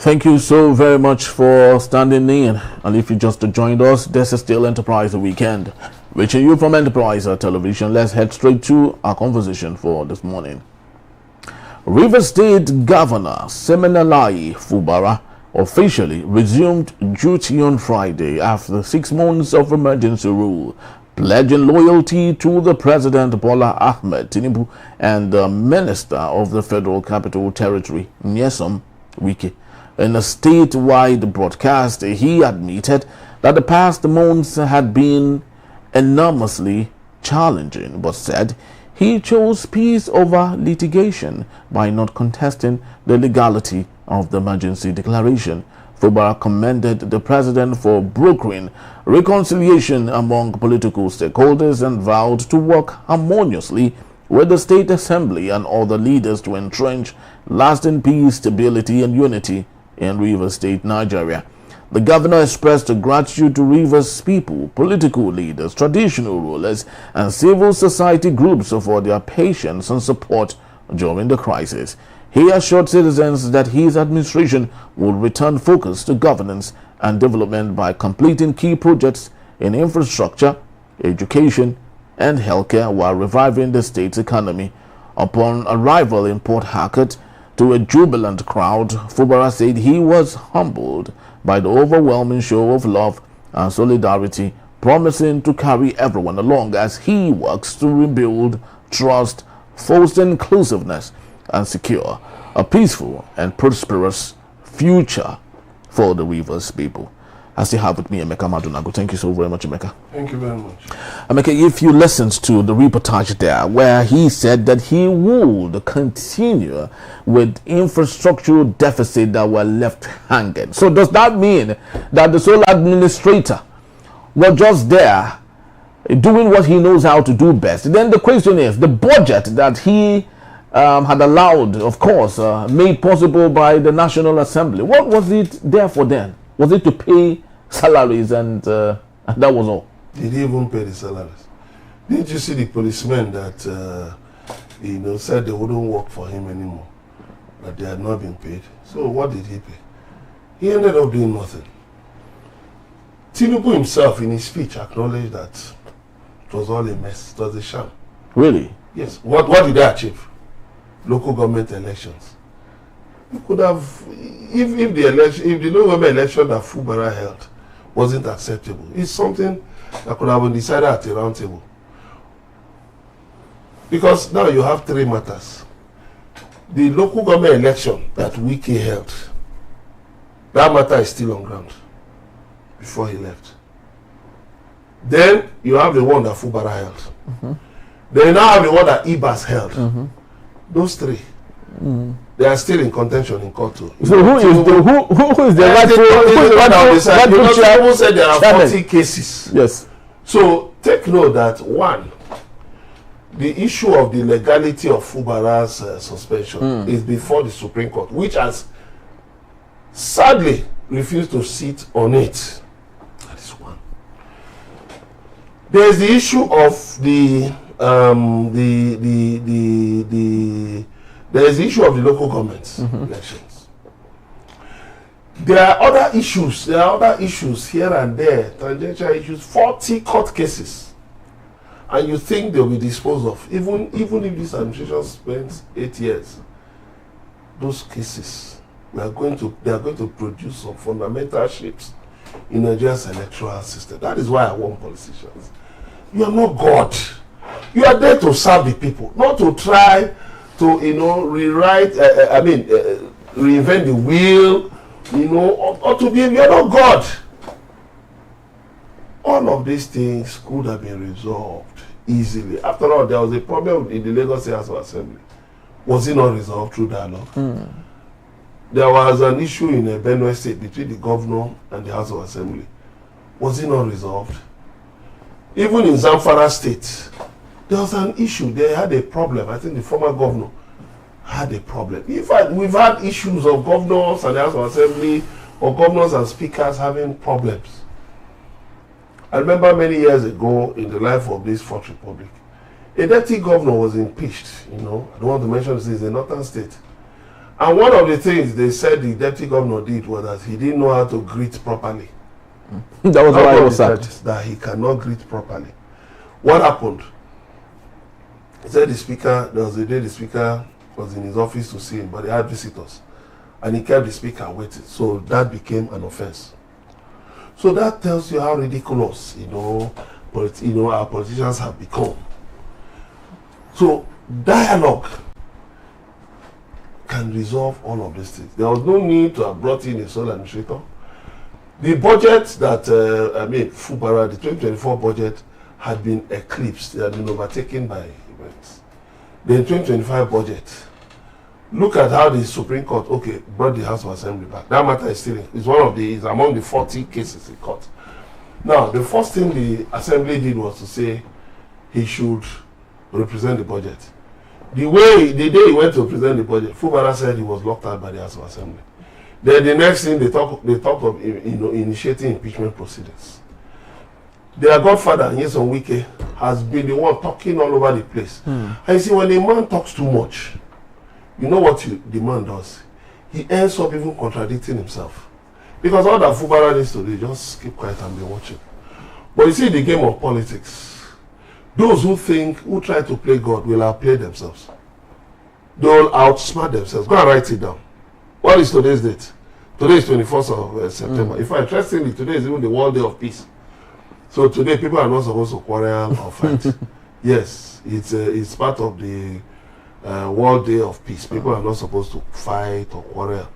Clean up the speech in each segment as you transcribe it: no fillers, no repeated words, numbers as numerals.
Thank you so very much for standing in. And if you just joined us, this is still Enterprise Weekend. Reaching you from Enterprise Television. Let's head straight to our conversation for this morning. Rivers State Governor Siminalayi Fubara officially resumed duty on Friday after 6 months of emergency rule, pledging loyalty to the President Bola Tinubu and the Minister of the Federal Capital Territory, Nyesom, Wike. In a statewide broadcast, he admitted that the past months had been enormously challenging, but said he chose peace over litigation by not contesting the legality of the emergency declaration. Fubara commended the president for brokering reconciliation among political stakeholders and vowed to work harmoniously with the State Assembly and other leaders to entrench lasting peace, stability, and unity in Rivers State, Nigeria. The governor expressed gratitude to Rivers people, political leaders, traditional rulers, and civil society groups for their patience and support during the crisis. He assured citizens that his administration will return focus to governance and development by completing key projects in infrastructure, education, and healthcare while reviving the state's economy. Upon arrival in Port Harcourt to a jubilant crowd, Fubara said he was humbled by the overwhelming show of love and solidarity, promising to carry everyone along as he works to rebuild trust, foster inclusiveness, and secure a peaceful and prosperous future for the Rivers people. I still have with me Emeka Madunago. Thank you so very much, Emeka. Thank you very much. Emeka, if you listened to the reportage there, where he said that he would continue with infrastructural deficit that were left hanging. So does that mean that the sole administrator was just there doing what he knows how to do best? Then the question is, the budget that he had allowed, of course, made possible by the National Assembly, what was it there for then? Was it to pay salaries and that was all? Did he even pay the salaries? Didn't you see the policemen that said they wouldn't work for him anymore, that they had not been paid? So what did he pay? He ended up doing nothing. Tinubu himself in his speech acknowledged that it was all a mess, it was a sham. Really? Yes. What did they achieve? Local government elections. You could have, if the local government election that Fubara held wasn't acceptable, it's something that could have been decided at a round table. Because now you have 3 matters. The local government election that Wike held, that matter is still on ground before he left. Then you have the one that Fubara held. Mm-hmm. Then you now have the one that Ibas held. Mm-hmm. Those 3. Mm. They are still in contention in court too. So who is the rightful? Because people said there are 40 cases. Yes. So take note that 1, the issue of the legality of Fubara's suspension is before the Supreme Court, which has sadly refused to sit on it. That is 1. There is the issue of there is the issue of the local government elections. There are other issues here and there, tangential issues, 40 court cases, and you think they'll be disposed of, even if this administration spends 8 years. Those cases, they are going to produce some fundamental shifts in Nigeria's electoral system. That is why I warn politicians: you are not God. You are there to serve the people, not to try to rewrite, reinvent the wheel, or to be, you're not God. All of these things could have been resolved easily. After all, there was a problem in the Lagos House of Assembly. Was it not resolved through dialogue? There was an issue in Benue State between the governor and the House of Assembly. Was it not resolved? Even in Zamfara State, there was an issue. They had a problem. I think the former governor had a problem. In fact, we've had issues of governors and the House of Assembly, or governors and speakers having problems. I remember many years ago in the life of this Fourth Republic, a deputy governor was impeached. I don't want to mention this, is a northern state. And one of the things they said the deputy governor did was that he didn't know how to greet properly. That was why he was sacked. That he cannot greet properly. What happened? He said the speaker, there was a day the speaker was in his office to see him, but they had visitors. And he kept the speaker waiting. So that became an offense. So that tells you how ridiculous, our politicians have become. So dialogue can resolve all of these things. There was no need to have brought in a sole administrator. The budget that, Fubara, the 2024 budget, had been eclipsed. It had been overtaken by events. The 2025 budget, look at how the Supreme Court, brought the House of Assembly back. That matter is still, is among the 40 cases in court. Now, the first thing the Assembly did was to say he should represent the budget. The day he went to present the budget, Fubara said he was locked out by the House of Assembly. Then the next thing they talked of initiating impeachment proceedings. Their godfather, Nyesom Wike, has been the one talking all over the place. And you see, when a man talks too much, you know what the man does? He ends up even contradicting himself. Because all that Fubara needs to do is just keep quiet and be watching. But you see, the game of politics, those who try to play God will outplay themselves. They will outsmart themselves. Go and write it down. What is today's date? Today is 21st of September. In fact, interestingly, today is even the World Day of Peace. So today, people are not supposed to quarrel or fight. Yes, it's part of the World Day of Peace. People are not supposed to fight or quarrel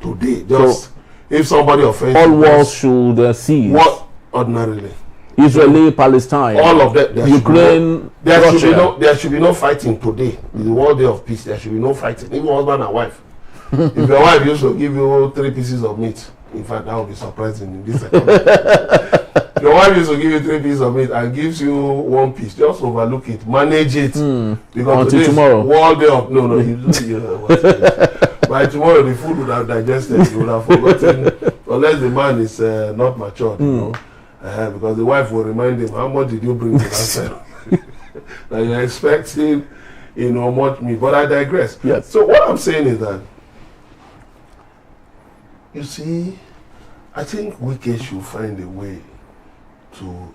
today. Just if somebody offends, all wars should cease. What ordinarily? Israeli, Palestine, all of that. Ukraine, there should be no fighting today. It's the World Day of Peace. There should be no fighting, even husband and wife. If your wife used to give you 3 pieces of meat, in fact, that would be surprising in this economy. Your wife used to give you 3 pieces of meat and gives you 1 piece. Just overlook it, manage it, because until tomorrow. World Day of by tomorrow the food would have digested. You would have forgotten, unless the man is not matured, because the wife will remind him, how much did you bring to last time? That you're expecting, much meat. But I digress. Yes. So what I'm saying is that, you see, I think Wike should find a way to,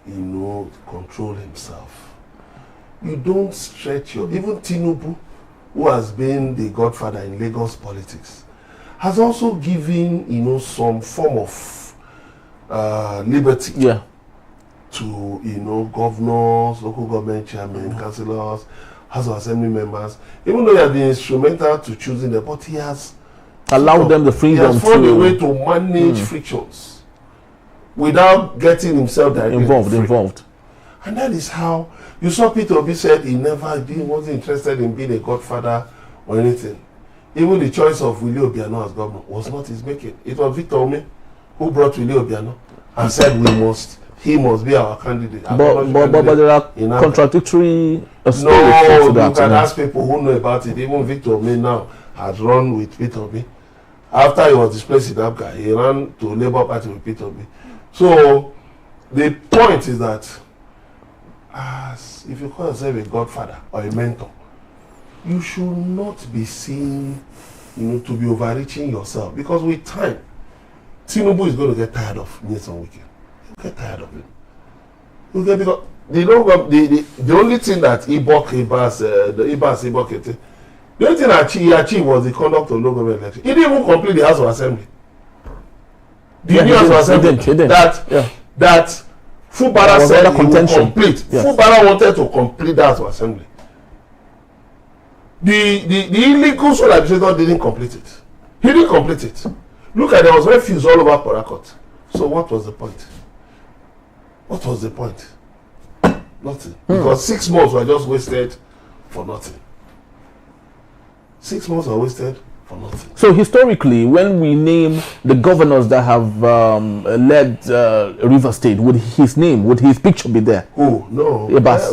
control himself. You don't stretch even Tinubu, who has been the godfather in Lagos politics, has also given, some form of liberty to, governors, local government chairmen, councillors, House of Assembly members, even though he has been instrumental to choosing them, but he has allowed them the freedom. He has found a way to manage frictions without getting himself directly involved. And that is how you saw Peter Obi said he wasn't interested in being a godfather or anything. Even the choice of Willie Obiano as governor was not his making. It was Victor Ome who brought Willie Obiano and said he must be our candidate. But there are contradictory stories. No, you can ask people who know about it. Even Victor Ome now has run with Peter Obi. After he was displaced in Abga, he ran to Labour Party with Peter Obi. So the point is that, if you call yourself a godfather or a mentor, you should not be seen, to be overreaching yourself. Because with time, Tinubu is going to get tired of Nyesom Wike. He'll get tired of him. Because the only thing that the only thing he achieved was the conduct of local government election. He didn't even complete the House of Assembly. The new House of Assembly that Fubara said he would complete. Yes. Fubara wanted to complete the House of Assembly. The illegal sole administrator didn't complete it. He didn't complete it. Look at, there was refuse all over Port Harcourt. So what was the point? What was the point? Nothing. Because 6 months were just wasted for nothing. 6 months are wasted for nothing. So historically, when we name the governors that have led River State, would his picture be there? Oh, no. Well, because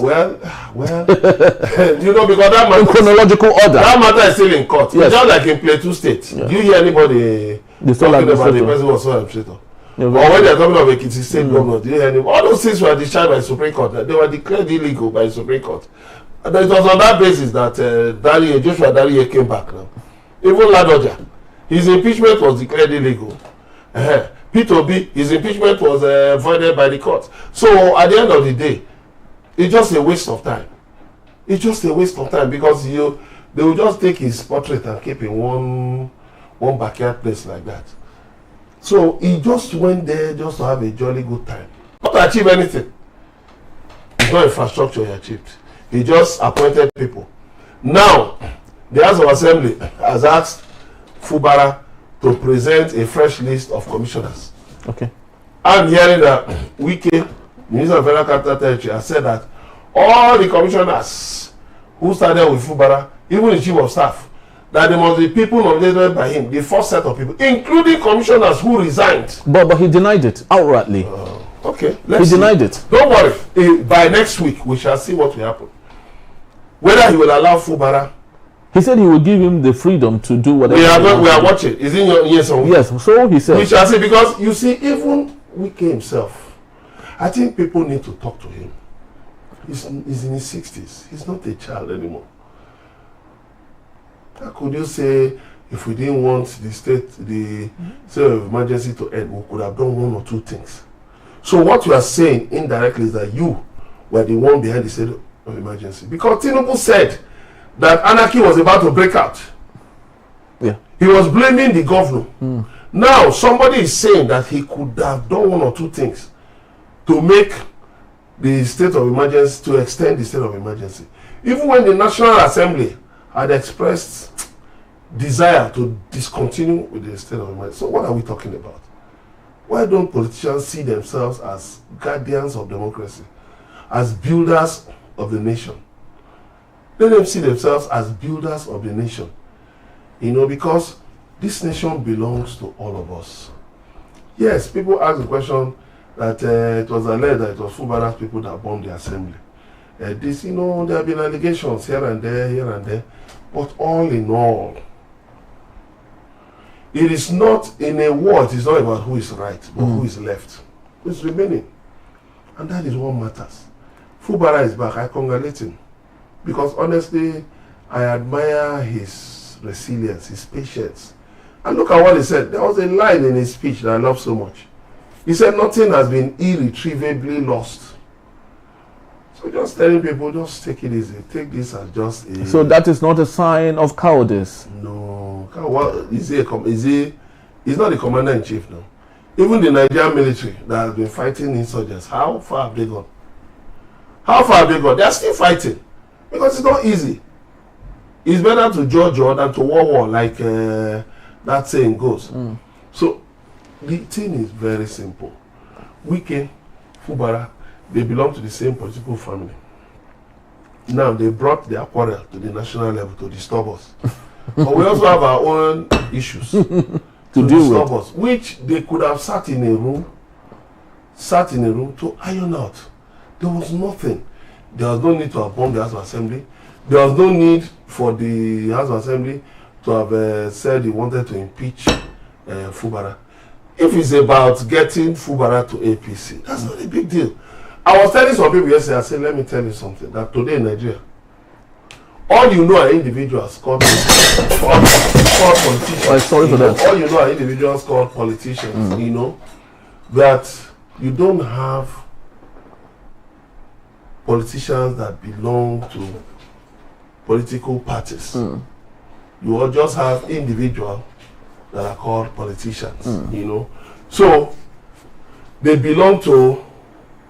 that matter, in chronological order, that matter is still in court. Yes. It's just like in Plateau State. Yeah. Do you hear anybody talking about the person who was sole administrator? Or when they're talking about Ekiti State governor, do you hear anybody? All those things were discharged by the Supreme Court. They were declared illegal by the Supreme Court. And it was on that basis that Joshua Dariye came back now. Even Ladoja, his impeachment was declared illegal. P2B, his impeachment was voided by the court. So at the end of the day, it's just a waste of time. It's just a waste of time because they will just take his portrait and keep in one backyard place like that. So he just went there just to have a jolly good time. Not to achieve anything. It's not infrastructure he achieved. He just appointed people. Now, the House of Assembly has asked Fubara to present a fresh list of commissioners. Okay. I'm hearing that Wike, Minister of Federal Capital Territory, has said that all the commissioners who started with Fubara, even the chief of staff, that there must be people nominated by him, the first set of people, including commissioners who resigned. But he denied it outrightly. Okay. He denied it. Don't worry. By next week, we shall see what will happen. Whether he will allow Fubara. He said he will give him the freedom to do whatever. We are watching. Is in your Nyesom? Yes, so he said. We shall see, because you see, even Wike himself, I think people need to talk to him. He's in his 60s. He's not a child anymore. How could you say, if we didn't want the state of emergency to end, we could have done one or two things? So what you are saying indirectly is that you were the one behind the state of emergency. Because Tinubu said that anarchy was about to break out. Yeah. He was blaming the governor. Now somebody is saying that he could have done one or two things to make the state of emergency, to extend the state of emergency. Even when the National Assembly had expressed desire to discontinue with the state of emergency. So what are we talking about? Why don't politicians see themselves as guardians of democracy, as builders of the nation? Let them see themselves as builders of the nation. You know, because this nation belongs to all of us. Yes, people ask the question that it was alleged that it was Fubara's people that bombed the assembly. This, you know, there have been allegations here and there, but all in all, it is not, in a war, it is not about who is right, but who is left, who is remaining. And that is what matters. Fubara is back. I congratulate him. Because honestly, I admire his resilience, his patience. And look at what he said. There was a line in his speech that I love so much. He said, nothing has been irretrievably lost. So just telling people, just take it easy. Take this as just a... So that is not a sign of cowardice? No. He's not the commander-in-chief now. Even the Nigerian military that has been fighting insurgents, how far have they gone? How far have they gone? They are still fighting. Because it's not easy. It's better to judge than to war, like that saying goes. So the thing is very simple. Wike, Fubara, they belong to the same political family. Now they brought their quarrel to the national level to disturb us. But we also have our own issues to disturb us, which they could have sat in a room to iron out. There was nothing. There was no need to have bombed the House of Assembly. There was no need for the House of Assembly to have said he wanted to impeach Fubara. If it's about getting Fubara to APC, that's not a big deal. I was telling some people yesterday, I said, let me tell you something, that today in Nigeria, all you know are individuals called politicians. Sorry for that. All you know are individuals called politicians, you know, that you don't have politicians that belong to political parties. You all just have individuals that are called politicians, you know. So they belong to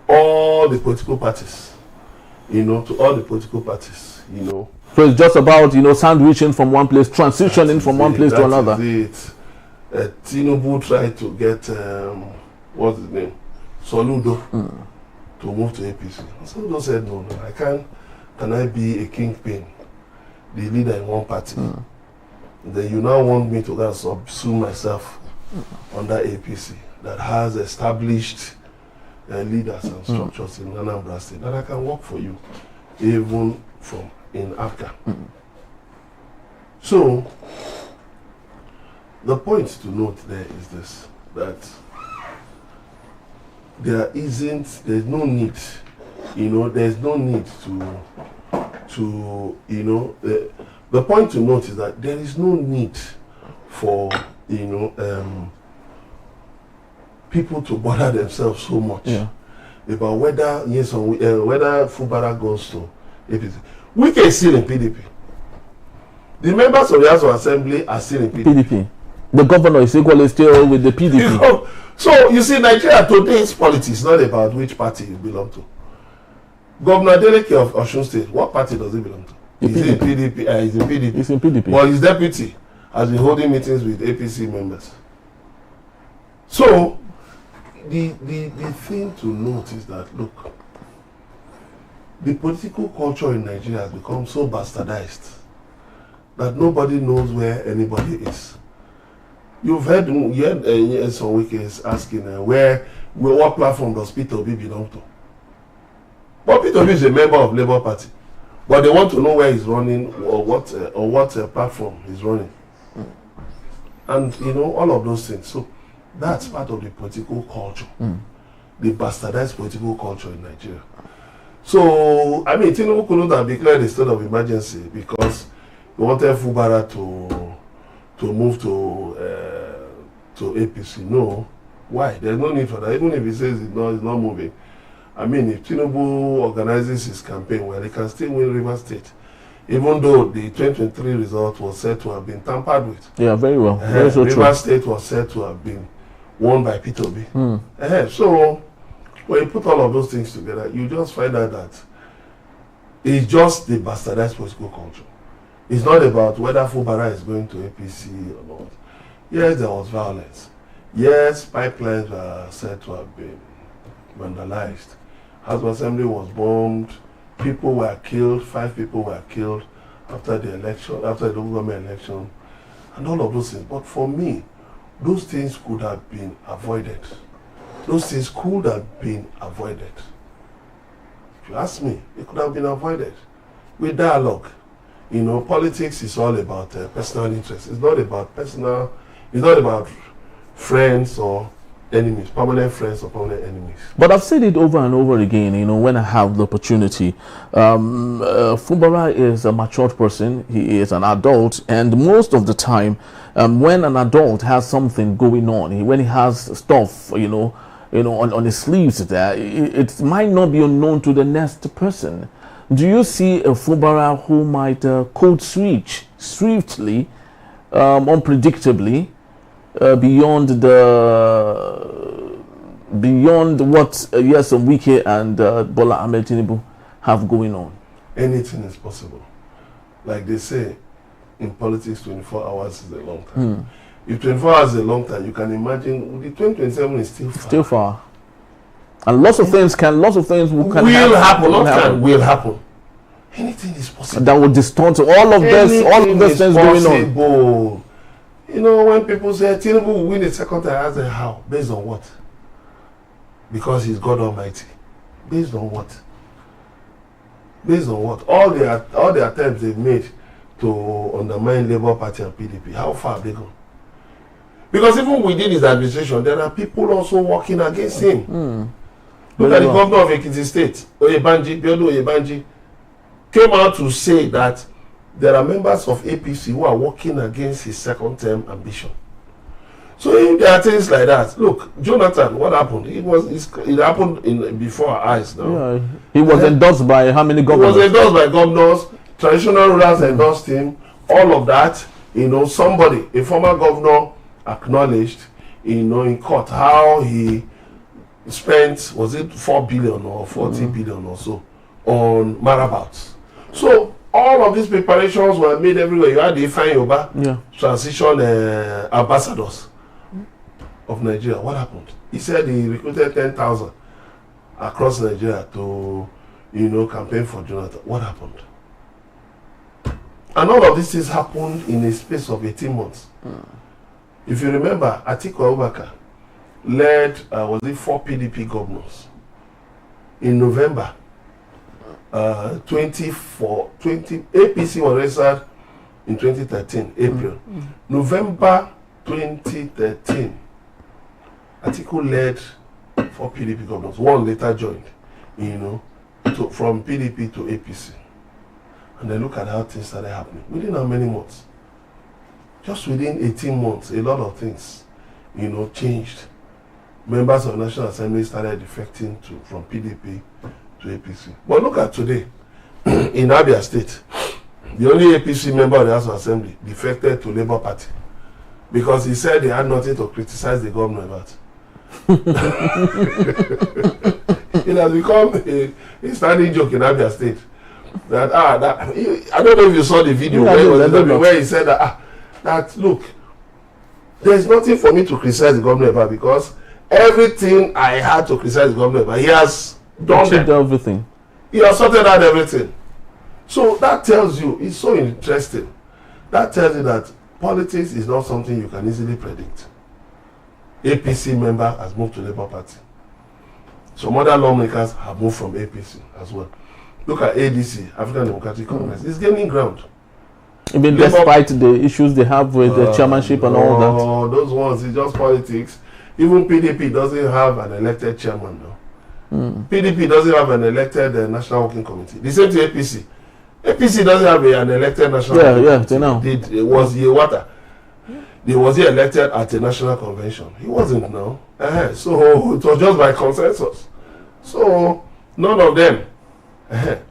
all the political parties, you know, to all the political parties, you know. So it's just about, you know, sandwiching from one place, transitioning from one place to another. Tinubu tried to get, what's his name? Soludo to move to APC. Soludo said, no, can I be a kingpin, the leader in one party? Then you now want me to go and subsume myself under APC that has established leaders and structures in Anambra State, that I can work for you, even from in Africa. So the point to note there is this, that there's no need, you know, there's no need to you know, the point to note is that there is no need for, people to bother themselves so much about whether Nyesom, whether Fubara goes to APC. Wike is still in PDP. The members of the House of Assembly are still in PDP. The governor is equally still with the PDP. So you see, Nigeria today's politics is not about which party you belong to. Governor Adeleke of Osun State, what party does he belong to? He's in PDP. He's in PDP. He's in PDP. But his deputy has been holding meetings with APC members. So the thing to note is that, look, the political culture in Nigeria has become so bastardized that nobody knows where anybody is. You've heard some Wike is asking what platform does Peter Obi belong to? But Peter Obi is a member of Labour Party, but they want to know where he's running or what platform he's running, and all of those things. So that's part of the political culture, the bastardized political culture in Nigeria. So I mean, Tinubu couldn't have declared a state of emergency because he wanted Fubara to move to APC. No, why? There's no need for that. Even if he says it's not moving. I mean, if Tinubu organizes his campaign, well, he can still win Rivers State, even though the 2023 result was said to have been tampered with. Yeah, very well. Very so true. Rivers State was said to have been won by Peter Obi. So when you put all of those things together, you just find out that it's just the bastardized political culture. It's not about whether Fubara is going to APC or not. Yes, there was violence. Yes, pipelines were said to have been vandalized. House of Assembly was bombed. People were killed. 5 people were killed after the election, after the local government election, and all of those things. But for me, those things could have been avoided. Those things could have been avoided. If you ask me, it could have been avoided with dialogue. Politics is all about personal interest. It's not about personal. It's not about friends or enemies, permanent friends or permanent enemies. But I've said it over and over again, when I have the opportunity. Fubara is a matured person. He is an adult. And most of the time, when an adult has something going on, when he has stuff, on his sleeves there, it might not be unknown to the next person. Do you see a Fubara who might code switch swiftly, unpredictably, beyond what Nyesom, Wike and Bola Ahmed Tinubu have going on? Anything is possible. Like they say in politics, 24 hours is a long time. If 24 hours is a long time, you can imagine the 2027 is still far. Still far. And lots of things will happen. Anything is possible. That will distort all of those things going on. When people say Tinubu will win the second time, I say how? Based on what? Because he's God Almighty. Based on what? Based on what? All the attempts they've made to undermine Labour Party and PDP, how far have they gone? Because even within his administration, there are people also working against him. Look at the governor of Ekiti State, Oyebanji, came out to say that there are members of APC who are working against his second term ambition. So if there are things like that, look, Jonathan, what happened? It happened before our eyes now. Yeah, he was endorsed by how many governors? He was endorsed by governors, traditional rulers endorsed him, all of that. Somebody, a former governor, acknowledged, in court how he spent, was it 4 billion or 40 billion or so on marabouts. So all of these preparations were made everywhere. You had the Ifeanyi Oba transition ambassadors of Nigeria. What happened? He said he recruited 10,000 across Nigeria to, campaign for Jonathan. What happened? And all of these things happened in a space of 18 months. If you remember, Atiku Abubakar led, 4 PDP governors. In November 20, APC was registered in 2013, April. November 2013, Atiku led 4 PDP governors. One later joined, from PDP to APC. And then look at how things started happening. Within how many months? Just within 18 months, a lot of things, changed. Members of the National Assembly started defecting from PDP to APC. But look at today, in Abia State, the only APC member of the House of Assembly defected to Labour Party because he said he had nothing to criticize the government about. It has become a standing joke in Abia State. I don't know if you saw the video where he said that look, there's nothing for me to criticize the government about because everything I had to criticize the government about, he has done everything. He has sorted out everything. So that tells you, it's so interesting. That tells you that politics is not something you can easily predict. APC member has moved to Labour Party. Some other lawmakers have moved from APC as well. Look at ADC, African Democratic Congress. It's gaining ground. Even despite the issues they have with the chairmanship and all that. Oh, those ones, it's just politics. Even PDP doesn't have an elected chairman now. PDP doesn't have an elected National Working Committee. The same to APC. APC doesn't have an elected National Working Committee. They know. It was Yewata. Was he elected at a national convention? He wasn't now. So it was just by consensus. So none of them.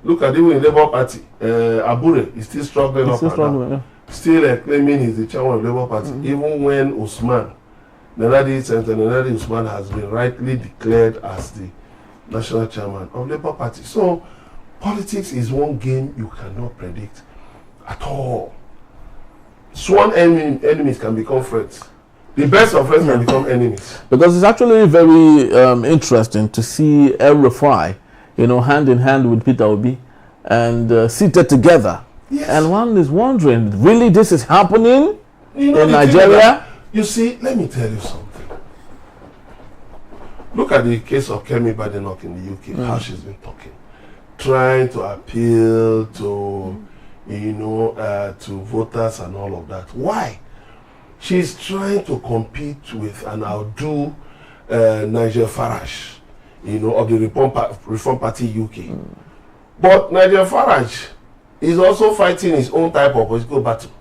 Look at even in Labour Party. Abure is still struggling up and down. Still claiming he's the chairman of Labour Party. Even when Senator Nyesom Usman has been rightly declared as the national chairman of Labour Party. So politics is one game you cannot predict at all. Sworn enemies can become friends. The best of friends can become enemies. Because it's actually very interesting to see El Rufai, hand in hand with Peter Obi and seated together. Yes. And one is wondering, really this is happening in Nigeria? You see, let me tell you something. Look at the case of Kemi Badenoch in the UK, how she's been talking. Trying to appeal to, to voters and all of that. Why? She's trying to compete with and outdo Nigel Farage, of the Reform Party UK. But Nigel Farage is also fighting his own type of political battle.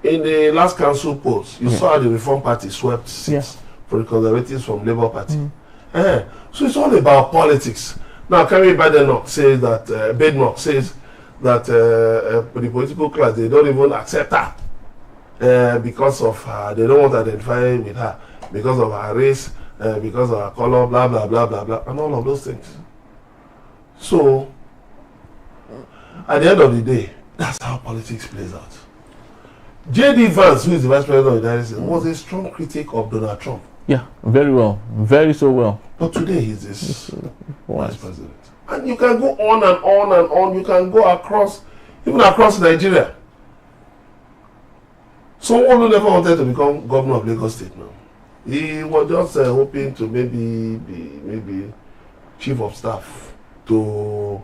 In the last council polls, you saw how the Reform Party swept seats for the Conservatives from Labour Party. So it's all about politics. Now, Kemi Badenoch says that the political class, they don't even accept her because of her, they don't want to identify with her because of her race, because of her color, blah, blah, blah, blah, blah, and all of those things. So, at the end of the day, that's how politics plays out. J.D. Vance, who is the Vice President of the United States, was a strong critic of Donald Trump. Yeah, very well. Very so well. But today he's this Vice President. And you can go on and on and on. You can go even across Nigeria. Someone who never wanted to become governor of Lagos State now. He was just hoping to maybe be chief of staff to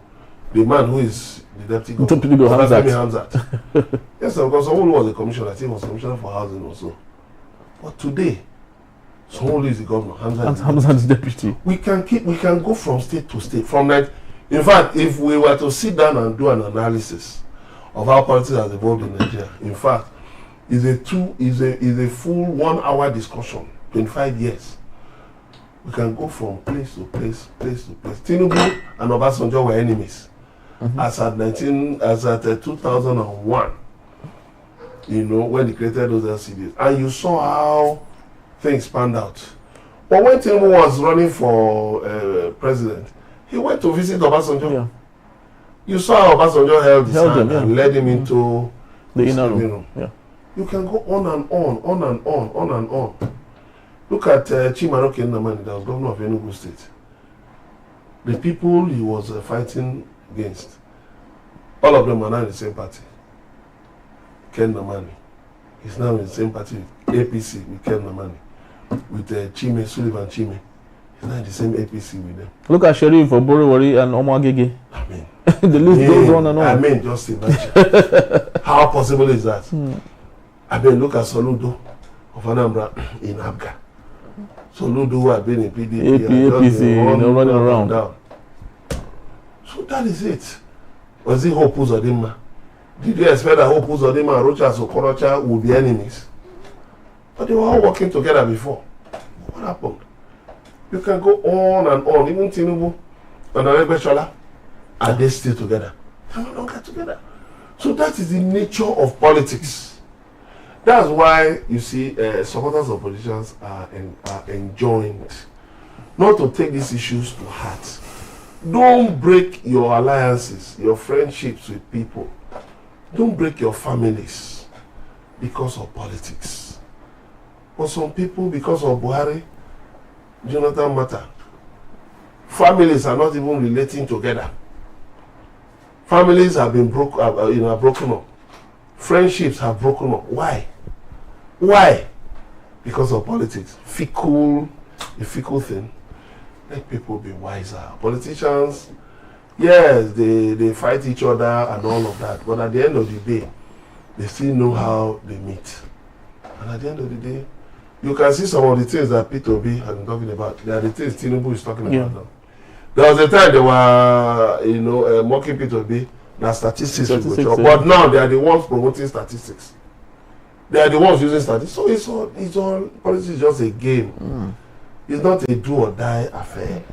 the man who is the deputy governor. Hamzat. Yes, because someone was a commissioner. I think he was commissioner for housing also. But today, someone is the governor. Hamzat is deputy. We can go from state to state. In fact, if we were to sit down and do an analysis of how politics has evolved in Nigeria, in fact, is a full 1 hour discussion, 25 years. We can go from place to place. Tinubu and Obasanjo were enemies. As at 2001, when they created those LCDs. And you saw how things panned out. But when Tinubu was running for president, he went to visit Obasanjo. Yeah. You saw how Obasanjo held his hand and led him into the inner room. Yeah. You can go on and on. Look at Chimaroke Nnamani, that was governor of Enugu State. The people he was fighting against, all of them are now in the same party. Ken Nnamani. He's now in the same party with APC, with Ken Nnamani. With Sullivan Chime. He's not in the same APC with them. Look at Sheriff Oborowori and Omo Agege. I mean, the list goes on and on. I mean, just imagine. How possible is that? I mean, look at Soludo of Anambra in Abga. Soludo who had been in PDP, APC, running around. So that is it. Was it Hope Uzodinma? Did you expect that Hope Uzodinma and Rochas Okorocha would be enemies? But they were all working together before. What happened? You can go on and on. Even Tinubu and Aregbesola, are they still together? They're no longer together. So that is the nature of politics. That's why you see supporters of politicians are enjoined not to take these issues to heart. Don't break your alliances, your friendships with people. Don't break your families because of politics. For some people, because of Buhari, Jonathan Mata, families are not even relating together. Families have been broken up. Friendships have broken up. Why? Why? Because of politics. A fickle thing. Let people be wiser. Politicians, yes, they fight each other and all of that. But at the end of the day, they still know how they meet. And at the end of the day, you can see some of the things that Peter Obi has been talking about. They are the things Tinubu is talking about now. There was a time they were, mocking Peter Obi. Now statistics, but now they are the ones promoting statistics. They are the ones using statistics. So it's all politics is just a game. It's not a do or die affair.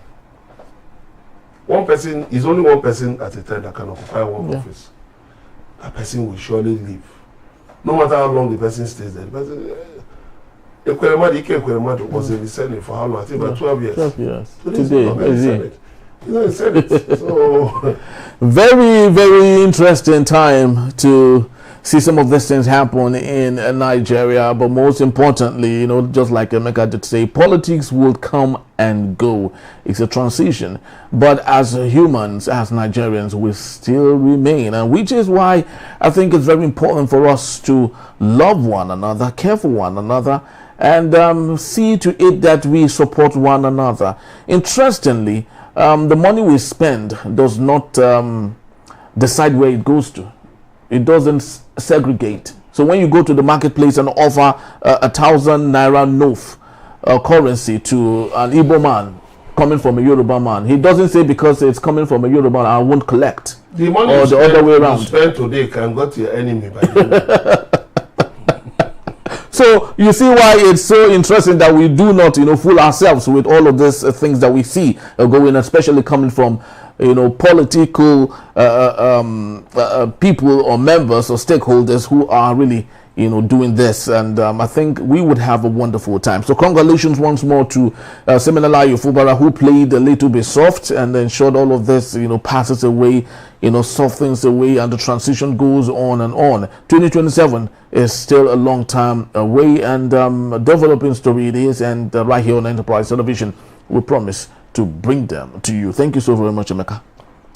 One person is only one person at a time that can occupy one office. That person will surely leave. No matter how long the person stays there. The person, Ike was in the Senate for how long? I think about 12 years. 12 years. Today, he's not in the Senate. So very, very interesting time to see some of these things happen in Nigeria. But most importantly, just like Emeka did say, politics will come and go. It's a transition. But as humans, as Nigerians, we still remain. And which is why I think it's very important for us to love one another, care for one another, and see to it that we support one another. Interestingly, the money we spend does not decide where it goes to. It doesn't segregate. So when you go to the marketplace and offer 1,000 naira NOF currency to an Igbo man coming from a Yoruba man, he doesn't say because it's coming from a Yoruba man, I won't collect. The money or the other way around. You spend today can go to your enemy by the So you see why it's so interesting that we do not, fool ourselves with all of these things that we see going, especially coming from, political people or members or stakeholders who are really, doing this. And I think we would have a wonderful time. So congratulations once more to Siminalayi Fubara, who played a little bit soft and ensured all of this, passes away, softens away, and the transition goes on and on. 2027 is still a long time away, and developing story it is. And right here on Enterprise Television, we promise to bring them to you. Thank you so very much, Emeka,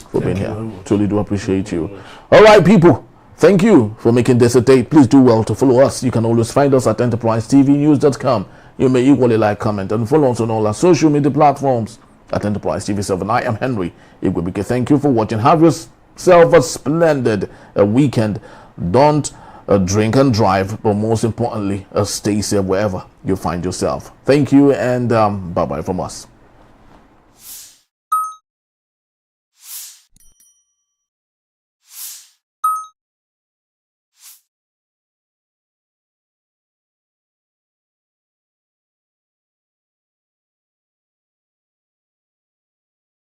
for being here. Truly do appreciate you. All right, people. Thank you for making this a date. Please do well to follow us. You can always find us at enterprisetvnews.com. You may equally like, comment, and follow us on all our social media platforms at Enterprise TV 7. I am Henry Igwebike. Thank you for watching. Have yourself a splendid weekend. Don't drink and drive, but most importantly, stay safe wherever you find yourself. Thank you, and bye-bye from us.